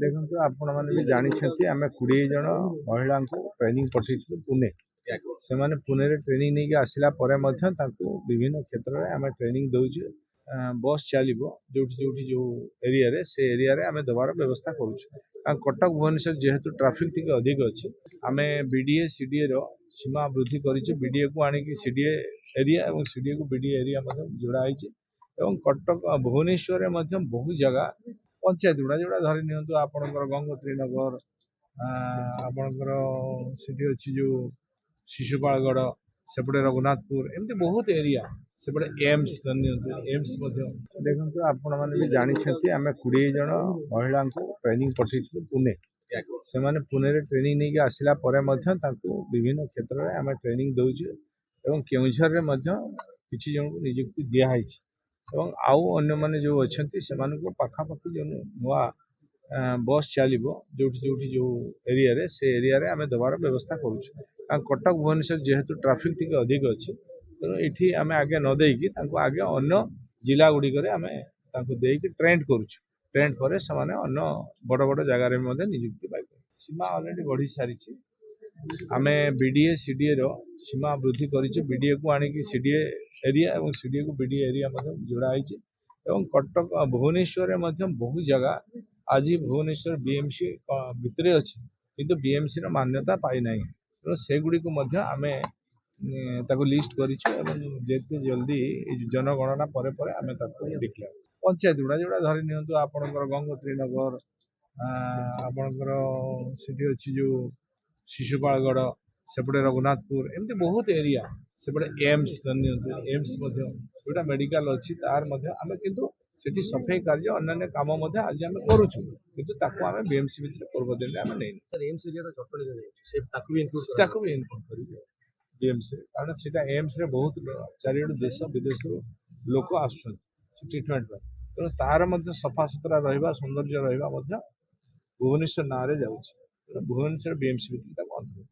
ଦେଖନ୍ତୁ ଆପଣମାନେ ବି ଜାଣିଛନ୍ତି ଆମେ 20 ଜଣ ମହିଳାଙ୍କୁ ଟ୍ରେନିଂ ପଠେଇଥିଲୁ ପୁନେ। ସେମାନେ ପୁନେରେ ଟ୍ରେନିଂ ନେଇକି ଆସିଲା ପରେ ମଧ୍ୟ ତାଙ୍କୁ ବିଭିନ୍ନ କ୍ଷେତ୍ରରେ ଆମେ ଟ୍ରେନିଂ ଦେଉଛୁ। ବସ୍ ଚାଲିବ ଯୋଉଠି ଯୋଉଠି ଯୋଉ ଏରିଆରେ ସେ ଏରିଆରେ ଆମେ ଦେବାର ବ୍ୟବସ୍ଥା କରୁଛୁ। କଟକ ଭୁବନେଶ୍ୱର ଯେହେତୁ ଟ୍ରାଫିକ୍ ଟିକେ ଅଧିକ ଅଛି ଆମେ ବିଡିଏ ସିଡିଏର ସୀମା ବୃଦ୍ଧି କରିଛୁ। ବିଡିଏକୁ ଆଣିକି ସିଡିଏ ଏରିଆ ଏବଂ ସିଡିଏକୁ ବିଡିଏ ଏରିଆ ମଧ୍ୟ ଯୋଡ଼ା ହେଇଛି ଏବଂ କଟକ ଭୁବନେଶ୍ୱରରେ ମଧ୍ୟ ବହୁ ଜାଗା पंचायत गुड़ा जोड़ा धरी नियंतु आपणकर गंगोत्री नगर आपणकर सिटी अच्छी जो शिशुपालगढ़ सेपटे रघुनाथपुर एमती बहुत एरिया सेपटे एम्स एम्स देखो आपण मैंने भी जानते आम 20 जन महिला ट्रेनिंग पठेइथिलु पुणे। से पुणे ट्रेनिंग नहीं आसला विभिन्न क्षेत्र में आम ट्रेनिंग दौचु और केउझर किसी जन को नियुक्ति दिखाई और आउ अन्य माने जो अच्छा से पाखापाखि जो नुआ बस चलो जो जो एरिया रे से एरिया रे आमे देवार व्यवस्था करुँ। कटक भुवनेश्वर जेहेतु ट्राफिक टी अधिक अच्छी तेणु ये आम आगे न देकी आगे अन्य जिला गुड़िक देकी ट्रेंड करुँ। ट्रेंड पर से अन्य बड़ बड़ जगार नियुक्ति पाई सीमा अलरेडी बढ़ी सारी आम बीडीए सीडीए सीमा वृद्धि करूँ। बीडीए को आणिकी सीडीए एरिया और सीडीए को बीडीए एरिया जोड़ा है और कटक भुवनेश्वर बहु जगह आज भुवनेश्वर बीएमसी भितर अच्छी किंतु बीएमसी मान्यता पाई ना तेणु से गुड़िक आम लिस्ट करते जल्दी जनगणना पर आम डिक्लेयर पंचायत गुड़ा जोड़ा धरी नियंतु आपणकर गंगोत्री नगर आपणकर सिटी अच्छी जो शिशुपालगढ़ सेपटे रघुनाथपुर एमती बहुत एरिया सेपटे एम्स एम्स जोटा मेडिकल अच्छी तार आम किंतु सेठी सफाई कार्य अन्य काम आज आम करुचु किंतु ताको आम बीएमसी भितर पूर्व दिन आम नहीं एम्स भी इनक्लूड करेंगे बीएमसी कारण से एम्स रे बहुत चारिड़ देश विदेश लोक आस ट्रिटमेंट तेणु तार सफा सुतरा रहा सौंदर्य रहा भुवनेश्वर ना जाऊँगी भुवनेश्वर बीएमसी भितर अंतर्भुक्त।